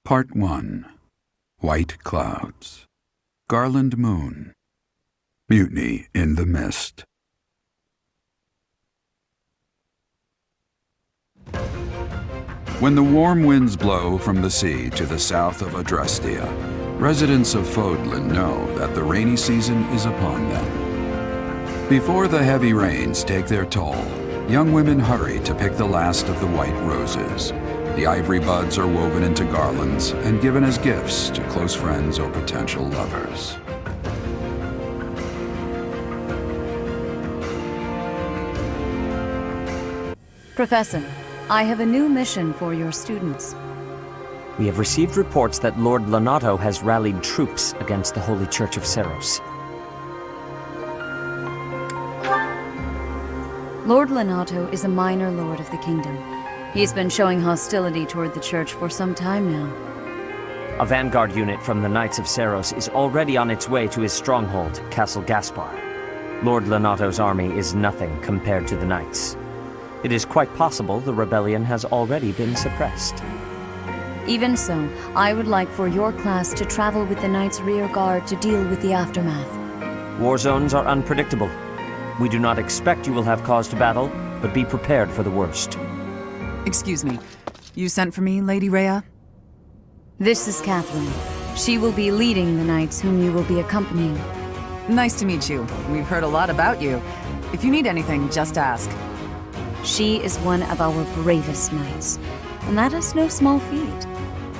Part 1. White Clouds. Garland Moon. Mutiny in the Mist. When the warm winds blow from the sea to the south of Adrestia, residents of Fodlan know that the rainy season is upon them. Before the heavy rains take their toll, young women hurry to pick the last of the white roses. The ivory buds are woven into garlands and given as gifts to close friends or potential lovers. Professor, I have a new mission for your students. We have received reports that Lord Lonato has rallied troops against the Holy Church of Seros. Lord Lonato is a minor lord of the kingdom. He's been showing hostility toward the church for some time now. A vanguard unit from the Knights of Seros is already on its way to his stronghold, Castle Gaspar. Lord Lonato's army is nothing compared to the Knights. It is quite possible the rebellion has already been suppressed. Even so, I would like for your class to travel with the Knights' rear guard to deal with the aftermath. War zones are unpredictable. We do not expect you will have cause to battle, but be prepared for the worst. Excuse me. You sent for me, Lady Rhea? This is Catherine. She will be leading the Knights whom you will be accompanying. Nice to meet you. We've heard a lot about you. If you need anything, just ask. She is one of our bravest knights, and that is no small feat.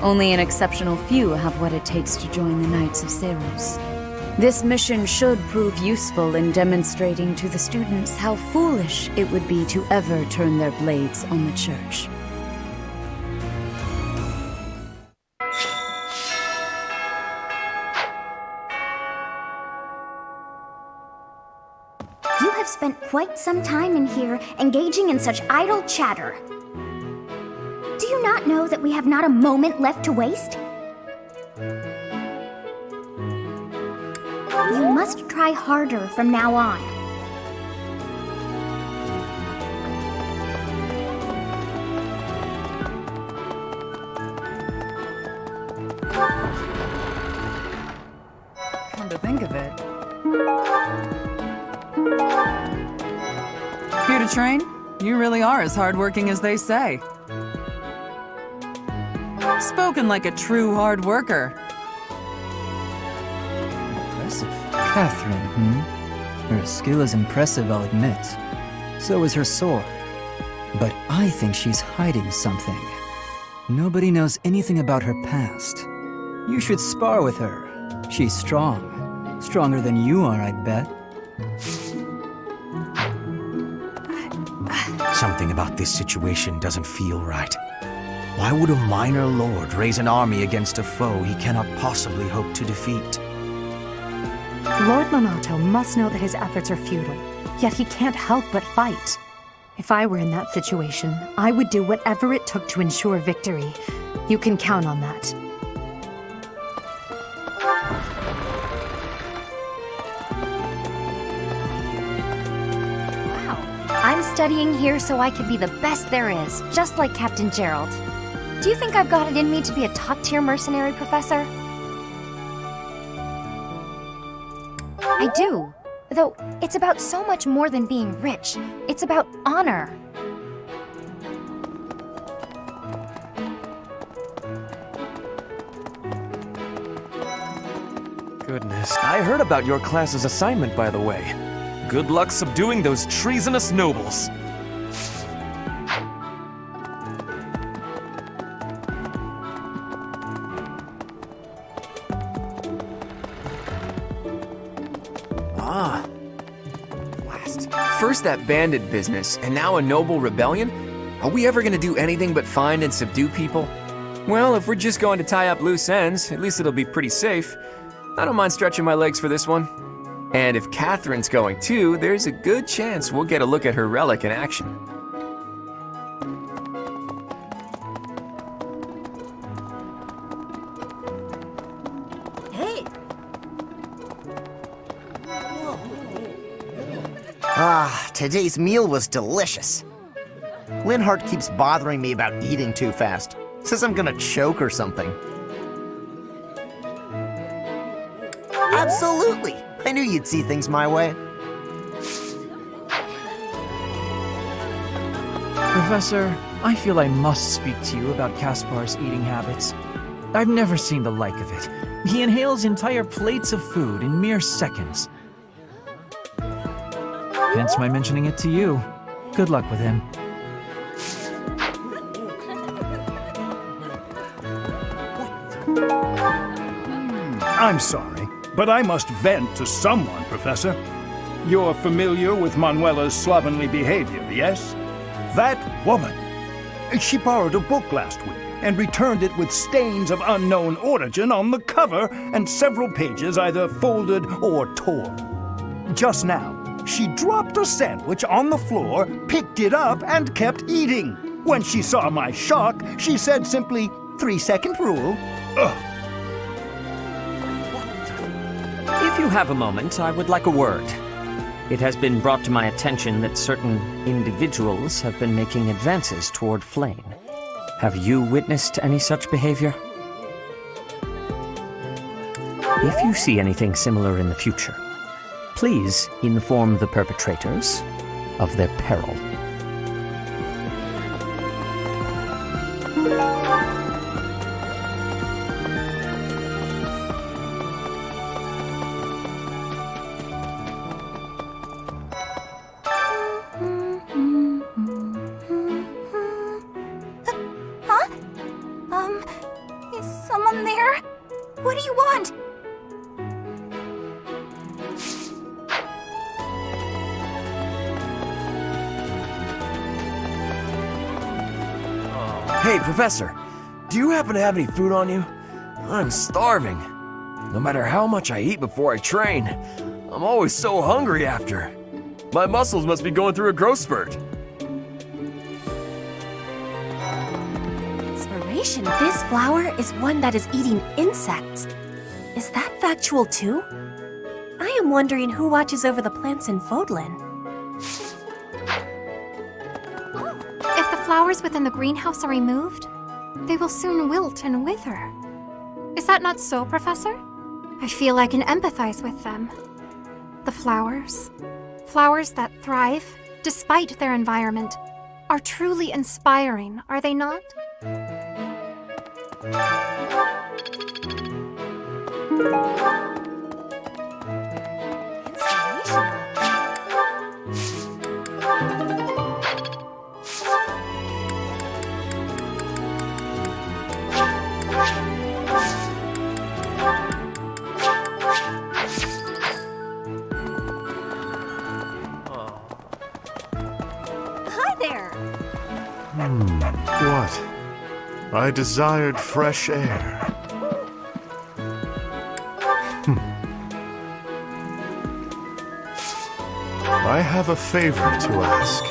Only an exceptional few have what it takes to join the Knights of Seros. This mission should prove useful in demonstrating to the students how foolish it would be to ever turn their blades on the church. You have spent quite some time in here, engaging in such idle chatter. Do you not know that we have not a moment left to waste? You must try harder from now on. Come to think of it. Here to train? You really are as hardworking as they say. Spoken like a true hard worker. Catherine, Her skill is impressive, I'll admit. So is her sword. But I think she's hiding something. Nobody knows anything about her past. You should spar with her. She's strong. Stronger than you are, I'd bet. Something about this situation doesn't feel right. Why would a minor lord raise an army against a foe he cannot possibly hope to defeat? Lord Lonato must know that his efforts are futile, yet he can't help but fight. If I were in that situation, I would do whatever it took to ensure victory. You can count on that. Wow. I'm studying here so I could be the best there is, just like Captain Gerald. Do you think I've got it in me to be a top-tier mercenary, Professor? I do. Though, it's about so much more than being rich. It's about honor. Goodness, I heard about your class's assignment, by the way. Good luck subduing those treasonous nobles. First that bandit business, and now a noble rebellion? Are we ever gonna do anything but find and subdue people? Well, if we're just going to tie up loose ends, at least it'll be pretty safe. I don't mind stretching my legs for this one. And if Catherine's going too, there's a good chance we'll get a look at her relic in action. Today's meal was delicious. Linhart keeps bothering me about eating too fast. Says I'm gonna choke or something. Absolutely! I knew you'd see things my way. Professor, I feel I must speak to you about Caspar's eating habits. I've never seen the like of it. He inhales entire plates of food in mere seconds. Hence my mentioning it to you. Good luck with him. I'm sorry, but I must vent to someone, Professor. You're familiar with Manuela's slovenly behavior, yes? That woman. She borrowed a book last week and returned it with stains of unknown origin on the cover and several pages either folded or torn. Just now, she dropped a sandwich on the floor, picked it up, and kept eating. When she saw my shock, she said simply, 3-second rule. Ugh. If you have a moment, I would like a word. It has been brought to my attention that certain individuals have been making advances toward Flame. Have you witnessed any such behavior? If you see anything similar in the future, please inform the perpetrators of their peril. Is someone there? What do you want? Hey, Professor, do you happen to have any food on you? I'm starving. No matter how much I eat before I train, I'm always so hungry after. My muscles must be going through a growth spurt. Inspiration. This flower is one that is eating insects. Is that factual too? I am wondering who watches over the plants in Fodlan. If the flowers within the greenhouse are removed, they will soon wilt and wither. Is that not so, Professor? I feel I can empathize with them. The flowers that thrive despite their environment, are truly inspiring, are they not? Hi there! What? I desired fresh air. I have a favor to ask.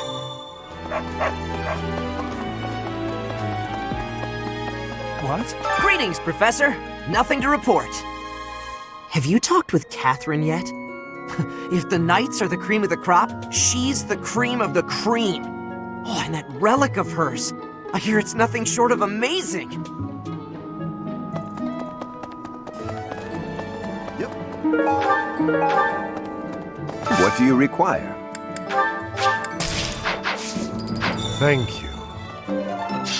What? Greetings, Professor. Nothing to report. Have you talked with Catherine yet? If the knights are the cream of the crop, she's the cream of the cream. Oh, and that relic of hers. I hear it's nothing short of amazing. What do you require? Thank you.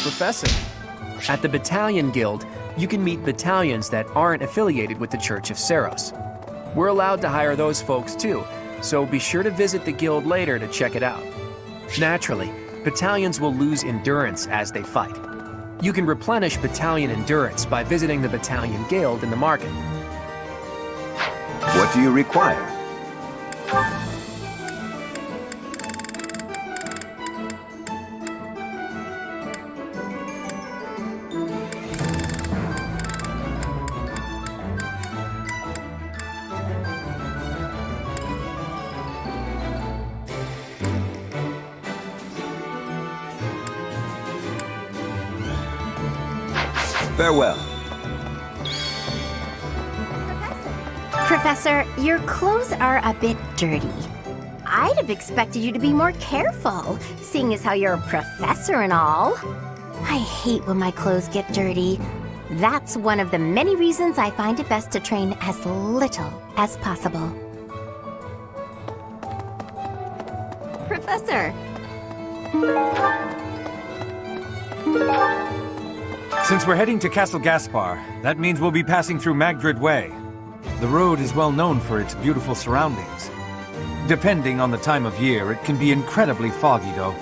Professor, at the Battalion Guild, you can meet battalions that aren't affiliated with the Church of Seros. We're allowed to hire those folks too, so be sure to visit the guild later to check it out. Naturally, battalions will lose endurance as they fight. You can replenish battalion endurance by visiting the Battalion Guild in the market. What do you require? Farewell. Professor, your clothes are a bit dirty. I'd have expected you to be more careful, seeing as how you're a professor and all. I hate when my clothes get dirty. That's one of the many reasons I find it best to train as little as possible. Professor! Since we're heading to Castle Gaspar, that means we'll be passing through Magdred Way. The road is well known for its beautiful surroundings. Depending on the time of year, it can be incredibly foggy, though.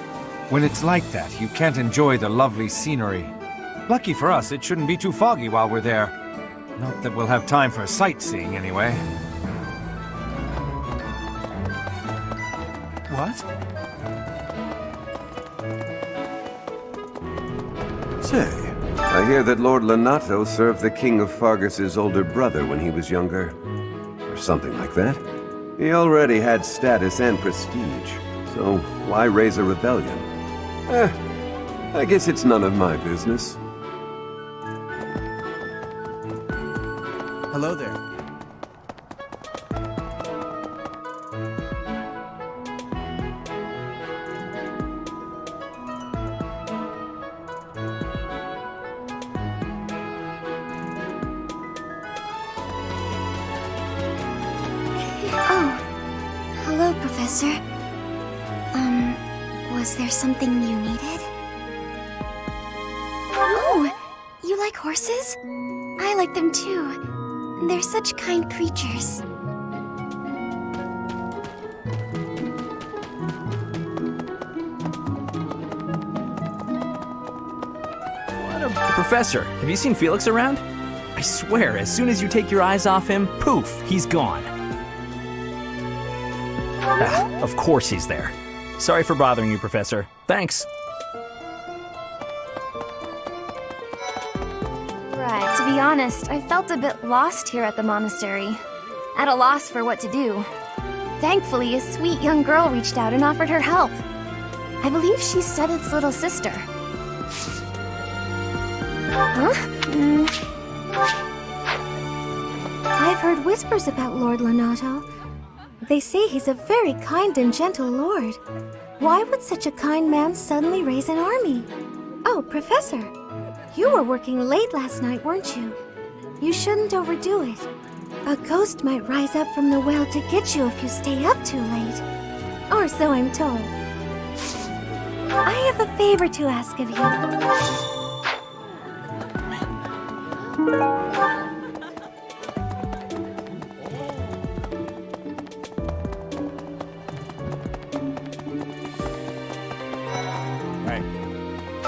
When it's like that, you can't enjoy the lovely scenery. Lucky for us, it shouldn't be too foggy while we're there. Not that we'll have time for sightseeing, anyway. What? Say, I hear that Lord Lonato served the King of Fargus' older brother when he was younger. Or something like that. He already had status and prestige, so why raise a rebellion? I guess it's none of my business. Hello there. Oh, hello, Professor. Was there something you needed? Oh, you like horses? I like them too. They're such kind creatures. Professor, have you seen Felix around? I swear, as soon as you take your eyes off him, poof, he's gone. Of course he's there. Sorry for bothering you, Professor. Thanks. Right. To be honest, I felt a bit lost here at the monastery. At a loss for what to do. Thankfully, a sweet young girl reached out and offered her help. I believe she's Sedith's little sister. Huh? I've heard whispers about Lord Lonato. They say he's a very kind and gentle lord. Why would such a kind man suddenly raise an army? Oh, Professor, you were working late last night, weren't you? You shouldn't overdo it. A ghost might rise up from the well to get you if you stay up too late. Or so I'm told. I have a favor to ask of you.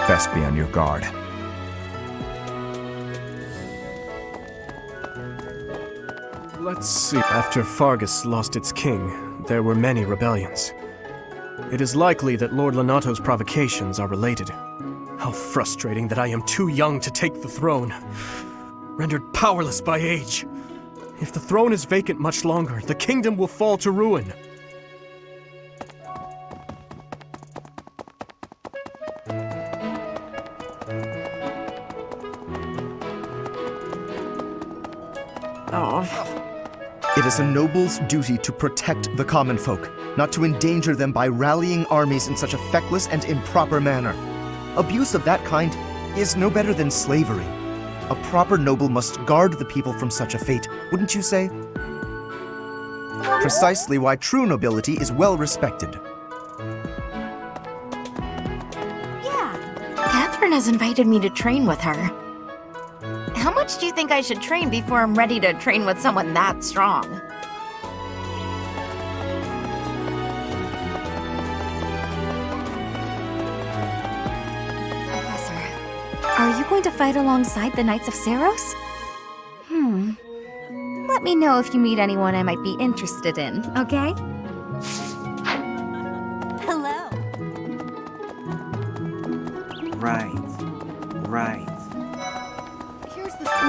Best be on your guard. Let's see. After Fargus lost its king, there were many rebellions. It is likely that Lord Lonato's provocations are related. How frustrating that I am too young to take the throne. Rendered powerless by age. If the throne is vacant much longer, the kingdom will fall to ruin. It is a noble's duty to protect the common folk, not to endanger them by rallying armies in such a feckless and improper manner. Abuse of that kind is no better than slavery. A proper noble must guard the people from such a fate, wouldn't you say? Precisely why true nobility is well respected. Catherine has invited me to train with her. How much do you think I should train before I'm ready to train with someone that strong? Professor, are you going to fight alongside the Knights of Saros? Let me know if you meet anyone I might be interested in, okay? Hello. Right.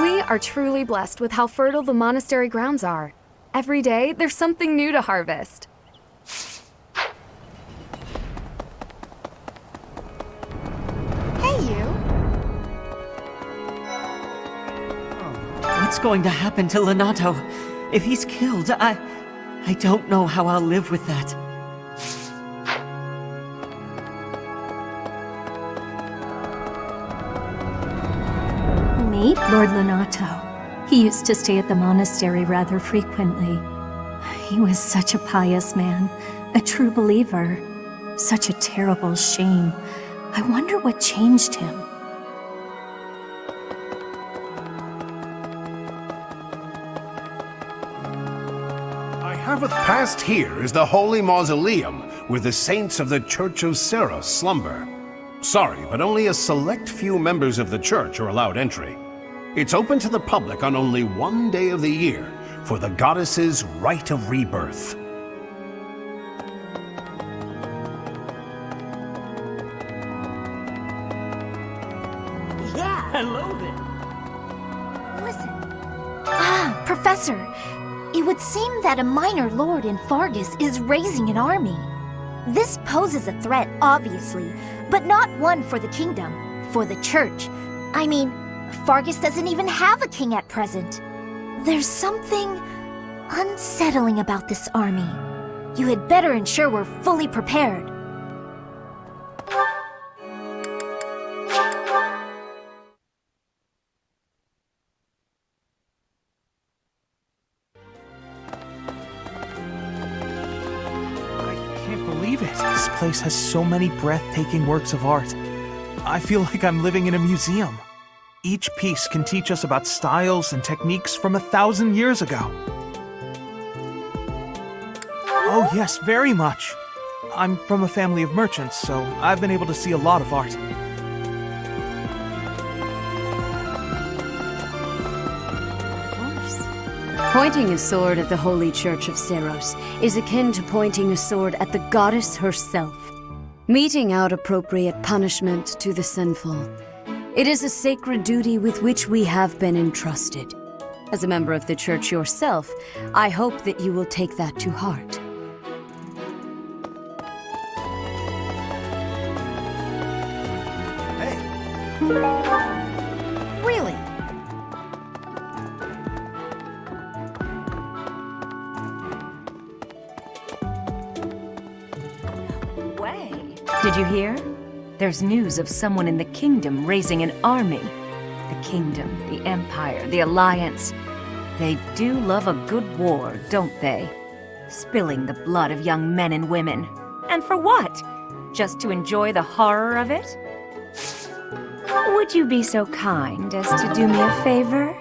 We are truly blessed with how fertile the monastery grounds are. Every day, there's something new to harvest. Hey, you. What's going to happen to Lonato? If he's killed, I don't know how I'll live with that. meet? Lord Lonato. He used to stay at the monastery rather frequently. He was such a pious man, a true believer. Such a terrible shame. I wonder what changed him. Past here is the holy mausoleum where the saints of the Church of Seros slumber. Sorry, but only a select few members of the church are allowed entry. It's open to the public on only one day of the year for the goddess's rite of rebirth. Yeah! Hello there. Listen. Ah, Professor! It would seem that a minor lord in Fargus is raising an army. This poses a threat, obviously, but not one for the kingdom, for the church. I mean, Fargus doesn't even have a king at present. There's something unsettling about this army. You had better ensure we're fully prepared. This place has so many breathtaking works of art. I feel like I'm living in a museum. Each piece can teach us about styles and techniques from 1,000 years ago. Oh yes, very much. I'm from a family of merchants, so I've been able to see a lot of art. Pointing a sword at the Holy Church of Seros is akin to pointing a sword at the goddess herself, meting out appropriate punishment to the sinful. It is a sacred duty with which we have been entrusted. As a member of the church yourself, I hope that you will take that to heart. Really? Did you hear? There's news of someone in the kingdom raising an army. The kingdom, the empire, the alliance. They do love a good war, don't they? Spilling the blood of young men and women. And for what? Just to enjoy the horror of it? Would you be so kind as to do me a favor?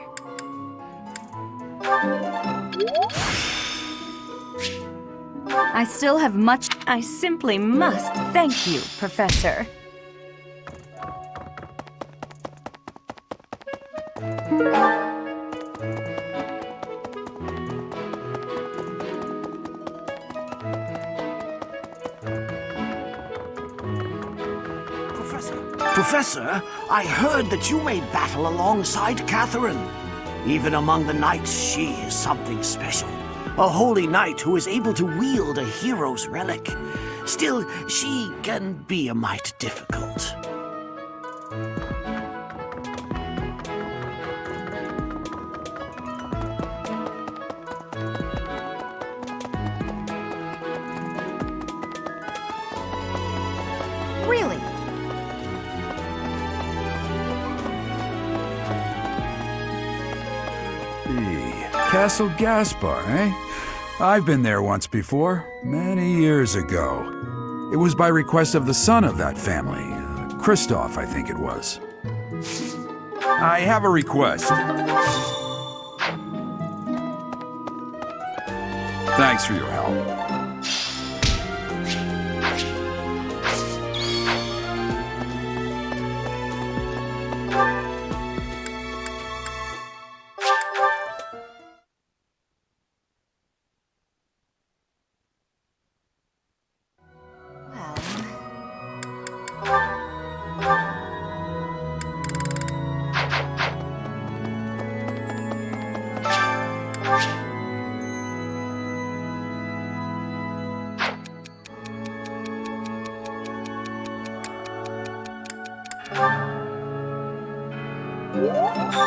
I still have much. I simply must thank you, Professor. Professor, I heard that you may battle alongside Catherine. Even among the knights, she is something special. A holy knight who is able to wield a hero's relic. Still, she can be a mite difficult. Really? Castle Gaspar, eh? I've been there once before, many years ago. It was by request of the son of that family, Christoph, I think it was. I have a request. Thanks for your help.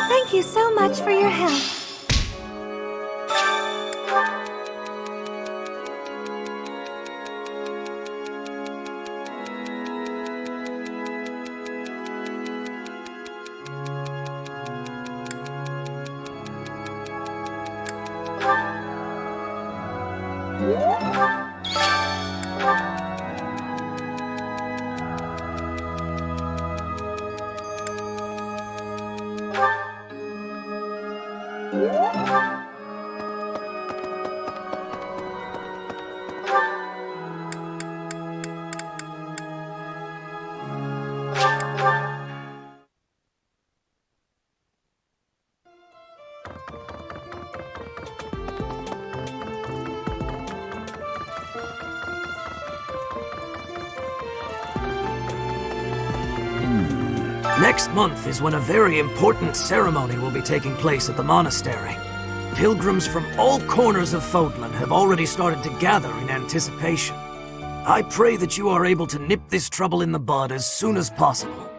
Thank you so much for your help. Next month is when a very important ceremony will be taking place at the monastery. Pilgrims from all corners of Fodlan have already started to gather in anticipation. I pray that you are able to nip this trouble in the bud as soon as possible.